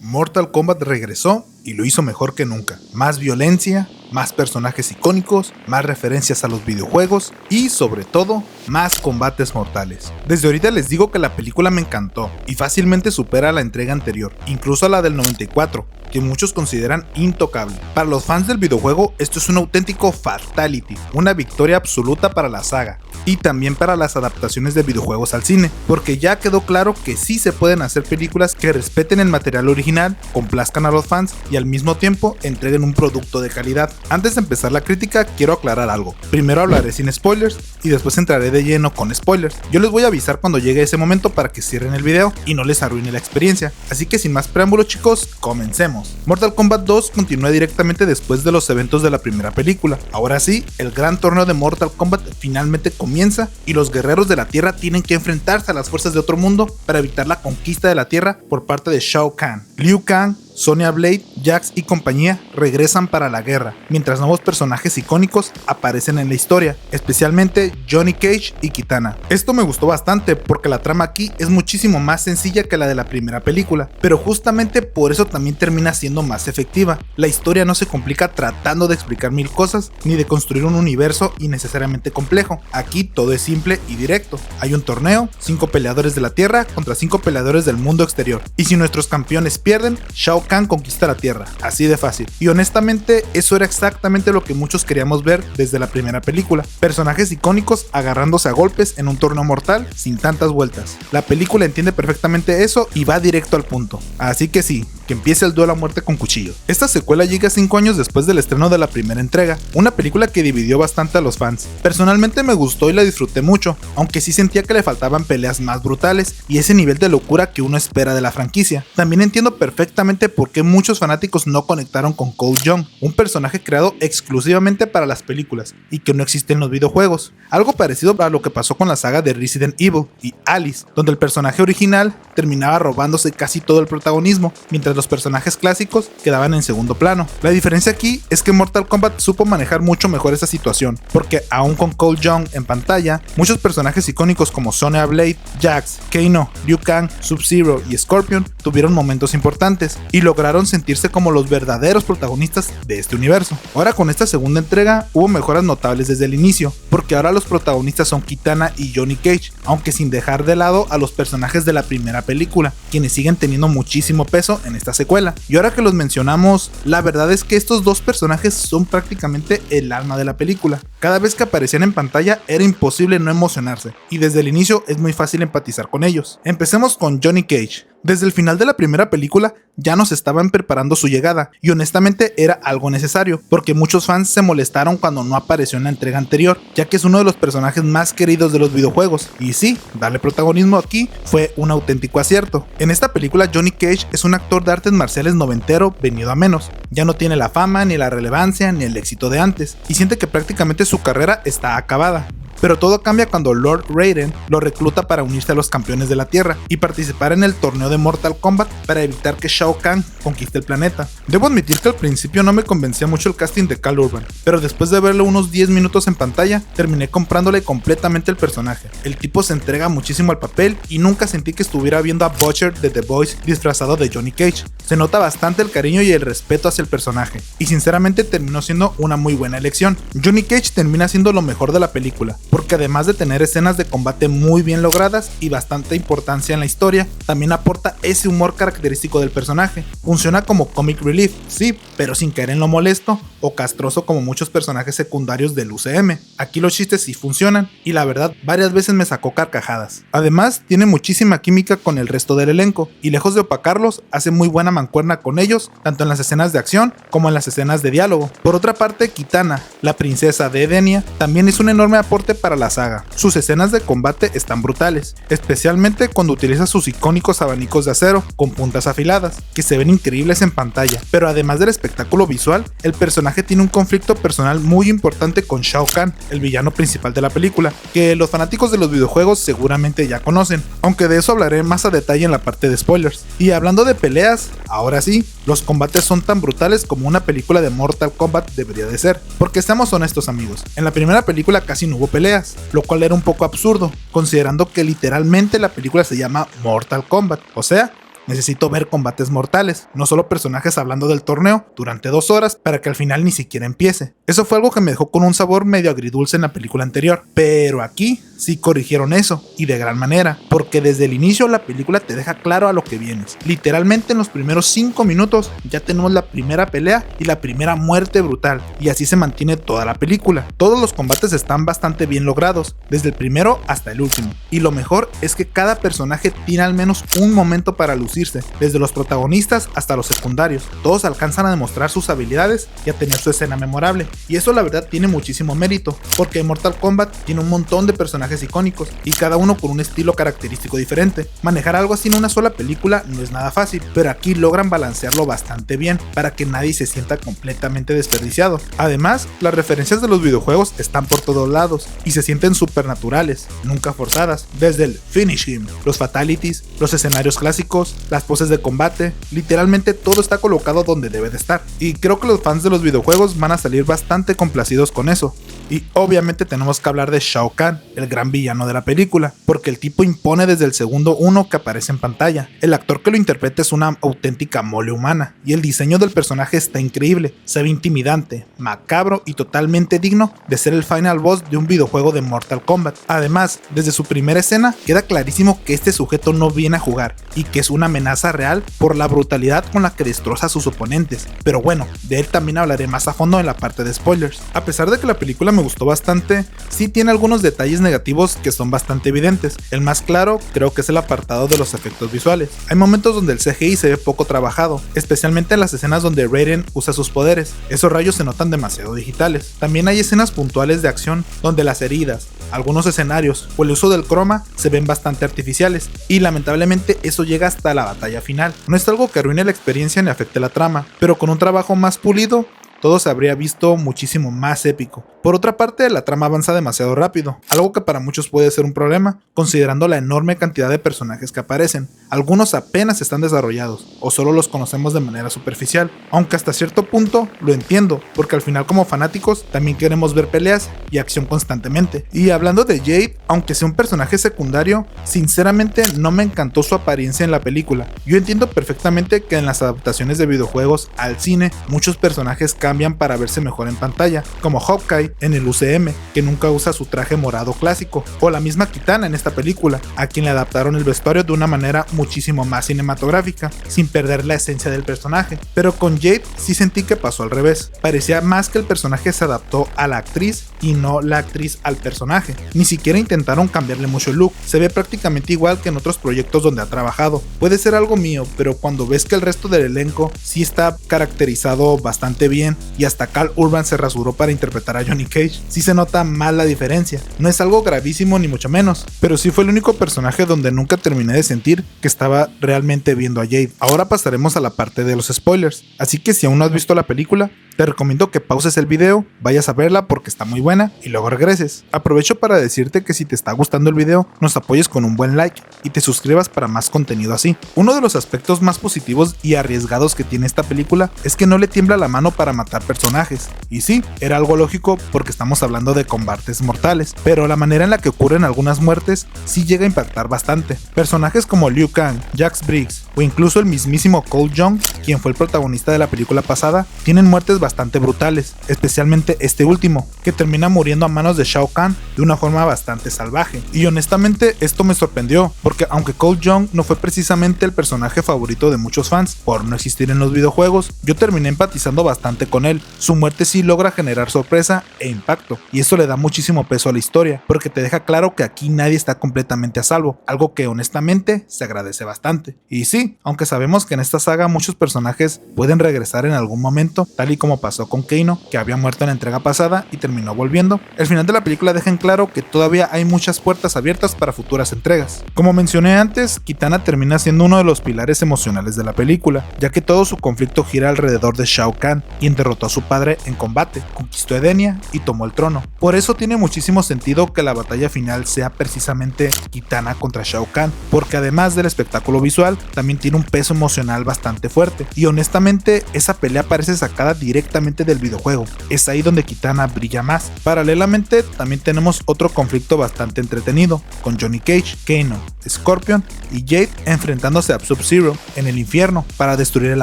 Mortal Kombat regresó y lo hizo mejor que nunca. Más violencia, más personajes icónicos, más referencias a los videojuegos y sobre todo, más combates mortales. Desde ahorita les digo que la película me encantó y fácilmente supera a la entrega anterior, incluso a la del 94, que muchos consideran intocable. Para los fans del videojuego, esto es un auténtico fatality, una victoria absoluta para la saga y también para las adaptaciones de videojuegos al cine, porque ya quedó claro que sí se pueden hacer películas que respeten el material original, complazcan a los fans y al mismo tiempo entreguen un producto de calidad. Antes de empezar la crítica, quiero aclarar algo. Primero hablaré sin spoilers y después entraré de lleno con spoilers. Yo les voy a avisar cuando llegue ese momento para que cierren el video y no les arruine la experiencia. Así que sin más preámbulos, chicos, comencemos. Mortal Kombat 2 continúa directamente después de los eventos de la primera película. Ahora sí, el gran torneo de Mortal Kombat finalmente comienza y los guerreros de la Tierra tienen que enfrentarse a las fuerzas de otro mundo para evitar la conquista de la Tierra por parte de Shao Kahn. Liu Kang, Sonya Blade, Jax y compañía regresan para la guerra, mientras nuevos personajes icónicos aparecen en la historia, especialmente Johnny Cage y Kitana. Esto me gustó bastante porque la trama aquí es muchísimo más sencilla que la de la primera película, pero justamente por eso también termina siendo más efectiva. La historia no se complica tratando de explicar mil cosas, ni de construir un universo innecesariamente complejo. Aquí todo es simple y directo. Hay un torneo, 5 peleadores de la Tierra contra 5 peleadores del mundo exterior, y si nuestros campeones pierden, Shao Kahn conquista la Tierra, así de fácil. Y honestamente eso era exactamente lo que muchos queríamos ver desde la primera película, personajes icónicos agarrándose a golpes en un torneo mortal sin tantas vueltas. La película entiende perfectamente eso y va directo al punto, así que sí, que empiece el duelo a muerte con cuchillo. Esta secuela llega 5 años después del estreno de la primera entrega, una película que dividió bastante a los fans. Personalmente me gustó y la disfruté mucho, aunque sí sentía que le faltaban peleas más brutales y ese nivel de locura que uno espera de la franquicia. También entiendo perfectamente por qué muchos fanáticos no conectaron con Cole Young, un personaje creado exclusivamente para las películas y que no existe en los videojuegos. Algo parecido a lo que pasó con la saga de Resident Evil y Alice, donde el personaje original terminaba robándose casi todo el protagonismo, mientras los personajes clásicos quedaban en segundo plano. La diferencia aquí es que Mortal Kombat supo manejar mucho mejor esa situación, porque aún con Cole Young en pantalla, muchos personajes icónicos como Sonya Blade, Jax, Kano, Liu Kang, Sub-Zero y Scorpion tuvieron momentos importantes y lograron sentirse como los verdaderos protagonistas de este universo. Ahora con esta segunda entrega hubo mejoras notables desde el inicio, porque ahora los protagonistas son Kitana y Johnny Cage, aunque sin dejar de lado a los personajes de la primera película, quienes siguen teniendo muchísimo peso en esta secuela. Y ahora que los mencionamos, la verdad es que estos dos personajes son prácticamente el alma de la película. Cada vez que aparecían en pantalla era imposible no emocionarse, y desde el inicio es muy fácil empatizar con ellos. Empecemos con Johnny Cage. Desde el final de la primera película ya nos estaban preparando su llegada y honestamente era algo necesario, porque muchos fans se molestaron cuando no apareció en la entrega anterior, ya que es uno de los personajes más queridos de los videojuegos, y sí, darle protagonismo aquí fue un auténtico acierto. En esta película Johnny Cage es un actor de artes marciales noventero venido a menos, ya no tiene la fama, ni la relevancia, ni el éxito de antes, y siente que prácticamente su carrera está acabada. Pero todo cambia cuando Lord Raiden lo recluta para unirse a los campeones de la Tierra y participar en el torneo de Mortal Kombat para evitar que Shao Kahn conquiste el planeta. Debo admitir que al principio no me convencía mucho el casting de Karl Urban, pero después de verlo unos 10 minutos en pantalla, terminé comprándole completamente el personaje. El tipo se entrega muchísimo al papel y nunca sentí que estuviera viendo a Butcher de The Boys disfrazado de Johnny Cage. Se nota bastante el cariño y el respeto hacia el personaje, y sinceramente terminó siendo una muy buena elección. Johnny Cage termina siendo lo mejor de la película, porque además de tener escenas de combate muy bien logradas y bastante importancia en la historia, también aporta ese humor característico del personaje. Funciona como comic relief, sí, pero sin caer en lo molesto o castroso como muchos personajes secundarios del UCM. Aquí los chistes sí funcionan y la verdad varias veces me sacó carcajadas. Además tiene muchísima química con el resto del elenco y lejos de opacarlos hace muy buena mancuerna con ellos, tanto en las escenas de acción como en las escenas de diálogo. Por otra parte, Kitana, la princesa de Edenia, también es un enorme aporte para la saga. Sus escenas de combate están brutales, especialmente cuando utiliza sus icónicos abanicos de acero con puntas afiladas, que se ven increíbles en pantalla. Pero además del espectáculo visual, el personaje tiene un conflicto personal muy importante con Shao Kahn, el villano principal de la película, que los fanáticos de los videojuegos seguramente ya conocen, aunque de eso hablaré más a detalle en la parte de spoilers. Y hablando de peleas, ahora sí, los combates son tan brutales como una película de Mortal Kombat debería de ser, porque seamos honestos amigos, en la primera película casi no hubo peleas, lo cual era un poco absurdo, considerando que literalmente la película se llama Mortal Kombat, o sea, necesito ver combates mortales, no solo personajes hablando del torneo durante 2 horas para que al final ni siquiera empiece. Eso fue algo que me dejó con un sabor medio agridulce en la película anterior, pero aquí sí corrigieron eso, y de gran manera, porque desde el inicio la película te deja claro a lo que vienes. Literalmente en los primeros 5 minutos ya tenemos la primera pelea y la primera muerte brutal, y así se mantiene toda la película. Todos los combates están bastante bien logrados, desde el primero hasta el último, y lo mejor es que cada personaje tiene al menos un momento para lucirse, desde los protagonistas hasta los secundarios. Todos alcanzan a demostrar sus habilidades y a tener su escena memorable, y eso la verdad tiene muchísimo mérito, porque Mortal Kombat tiene un montón de personajes icónicos y cada uno con un estilo característico diferente. Manejar algo así en una sola película no es nada fácil, pero aquí logran balancearlo bastante bien para que nadie se sienta completamente desperdiciado. Además, las referencias de los videojuegos están por todos lados y se sienten súper naturales, nunca forzadas, desde el finish him, los fatalities, los escenarios clásicos, las poses de combate, literalmente todo está colocado donde debe de estar, y creo que los fans de los videojuegos van a salir bastante complacidos con eso. Y obviamente tenemos que hablar de Shao Kahn, el gran villano de la película, porque el tipo impone desde el segundo 1 que aparece en pantalla. El actor que lo interpreta es una auténtica mole humana, y el diseño del personaje está increíble, se ve intimidante, macabro y totalmente digno de ser el final boss de un videojuego de Mortal Kombat. Además, desde su primera escena queda clarísimo que este sujeto no viene a jugar, y que es una amenaza real por la brutalidad con la que destroza a sus oponentes. Pero bueno, de él también hablaré más a fondo en la parte de spoilers. A pesar de que la película me gustó bastante, sí tiene algunos detalles negativos que son bastante evidentes. El más claro creo que es el apartado de los efectos visuales. Hay momentos donde el CGI se ve poco trabajado, especialmente en las escenas donde Raiden usa sus poderes. Esos rayos se notan demasiado digitales. También hay escenas puntuales de acción donde las heridas, algunos escenarios o el uso del croma se ven bastante artificiales, y lamentablemente eso llega hasta la batalla final. No es algo que arruine la experiencia ni afecte la trama, pero con un trabajo más pulido todo se habría visto muchísimo más épico. Por otra parte, la trama avanza demasiado rápido, algo que para muchos puede ser un problema, considerando la enorme cantidad de personajes que aparecen. Algunos apenas están desarrollados, o solo los conocemos de manera superficial, aunque hasta cierto punto lo entiendo, porque al final como fanáticos también queremos ver peleas y acción constantemente. Y hablando de Jade, aunque sea un personaje secundario, sinceramente no me encantó su apariencia en la película. Yo entiendo perfectamente que en las adaptaciones de videojuegos al cine, muchos personajes cambian para verse mejor en pantalla, como Hawkeye en el UCM, que nunca usa su traje morado clásico, o la misma Kitana en esta película, a quien le adaptaron el vestuario de una manera muchísimo más cinematográfica, sin perder la esencia del personaje. Pero con Jade sí sentí que pasó al revés, parecía más que el personaje se adaptó a la actriz y no la actriz al personaje. Ni siquiera intentaron cambiarle mucho el look, se ve prácticamente igual que en otros proyectos donde ha trabajado. Puede ser algo mío, pero cuando ves que el resto del elenco sí está caracterizado bastante bien, y hasta Karl Urban se rasuró para interpretar a Johnny Cage, sí se nota más la diferencia. No es algo gravísimo ni mucho menos, pero sí fue el único personaje donde nunca terminé de sentir que estaba realmente viendo a Jade. Ahora pasaremos a la parte de los spoilers, así que si aún no has visto la película, te recomiendo que pauses el video, vayas a verla porque está muy buena y luego regreses. Aprovecho para decirte que si te está gustando el video, nos apoyes con un buen like y te suscribas para más contenido así. Uno de los aspectos más positivos y arriesgados que tiene esta película es que no le tiembla la mano para matar personajes. Y sí, era algo lógico porque estamos hablando de combates mortales, pero la manera en la que ocurren algunas muertes sí llega a impactar bastante. Personajes como Liu Kang, Jax Briggs o incluso el mismísimo Cole Young, quien fue el protagonista de la película pasada, tienen muertes bastante brutales, especialmente este último, que termina muriendo a manos de Shao Kahn de una forma bastante salvaje. Y honestamente esto me sorprendió, porque aunque Cole Young no fue precisamente el personaje favorito de muchos fans por no existir en los videojuegos, yo terminé empatizando bastante con él. Su muerte sí logra generar sorpresa e impacto, y eso le da muchísimo peso a la historia, porque te deja claro que aquí nadie está completamente a salvo, algo que honestamente se agradece bastante. Y sí, aunque sabemos que en esta saga muchos personajes pueden regresar en algún momento, tal y como pasó con Kano, que había muerto en la entrega pasada y terminó volviendo, el final de la película deja en claro que todavía hay muchas puertas abiertas para futuras entregas. Como mencioné antes, Kitana termina siendo uno de los pilares emocionales de la película, ya que todo su conflicto gira alrededor de Shao Kahn, quien derrotó a su padre en combate, conquistó Edenia y tomó el trono. Por eso tiene muchísimo sentido que la batalla final sea precisamente Kitana contra Shao Kahn, porque además del espectáculo visual, también también tiene un peso emocional bastante fuerte, y honestamente esa pelea parece sacada directamente del videojuego. Es ahí donde Kitana brilla más. Paralelamente también tenemos otro conflicto bastante entretenido, con Johnny Cage, Kano, Scorpion y Jade enfrentándose a Sub-Zero en el infierno para destruir el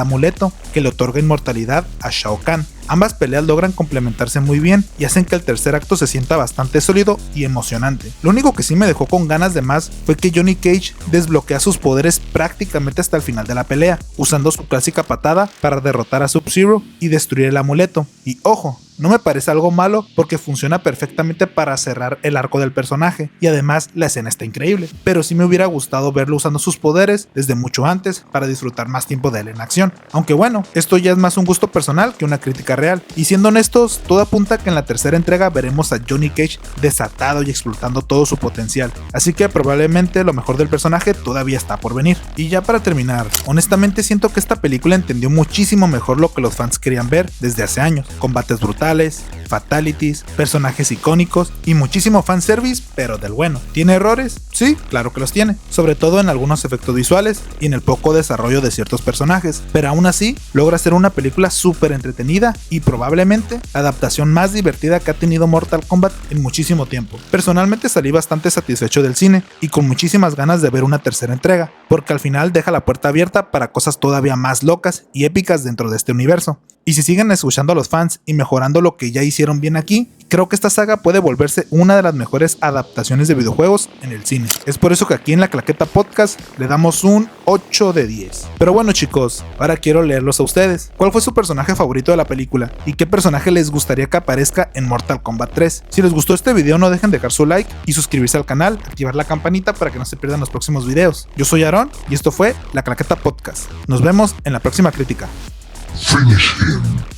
amuleto que le otorga inmortalidad a Shao Kahn. Ambas peleas logran complementarse muy bien y hacen que el tercer acto se sienta bastante sólido y emocionante. Lo único que sí me dejó con ganas de más fue que Johnny Cage desbloquea sus poderes prácticamente hasta el final de la pelea, usando su clásica patada para derrotar a Sub-Zero y destruir el amuleto. Y ojo, no me parece algo malo porque funciona perfectamente para cerrar el arco del personaje y además la escena está increíble, pero sí me hubiera gustado verlo usando sus poderes desde mucho antes para disfrutar más tiempo de él en acción. Aunque bueno, esto ya es más un gusto personal que una crítica real, y siendo honestos, todo apunta que en la tercera entrega veremos a Johnny Cage desatado y explotando todo su potencial, así que probablemente lo mejor del personaje todavía está por venir. Y ya para terminar, honestamente siento que esta película entendió muchísimo mejor lo que los fans querían ver desde hace años: combates brutales, fatalities, personajes icónicos y muchísimo fanservice, pero del bueno. ¿Tiene errores? Sí, claro que los tiene, sobre todo en algunos efectos visuales y en el poco desarrollo de ciertos personajes, pero aún así logra ser una película súper entretenida y probablemente la adaptación más divertida que ha tenido Mortal Kombat en muchísimo tiempo. Personalmente salí bastante satisfecho del cine y con muchísimas ganas de ver una tercera entrega, porque al final deja la puerta abierta para cosas todavía más locas y épicas dentro de este universo. Y si siguen escuchando a los fans y mejorando lo que ya hicieron bien aquí, creo que esta saga puede volverse una de las mejores adaptaciones de videojuegos en el cine. Es por eso que aquí en La Claqueta Podcast le damos un 8 de 10. Pero bueno chicos, ahora quiero leerlos a ustedes. ¿Cuál fue su personaje favorito de la película? ¿Y qué personaje les gustaría que aparezca en Mortal Kombat 3? Si les gustó este video, no dejen de dejar su like y suscribirse al canal, activar la campanita para que no se pierdan los próximos videos. Yo soy Aaron y esto fue La Claqueta Podcast. Nos vemos en la próxima crítica. Finish him.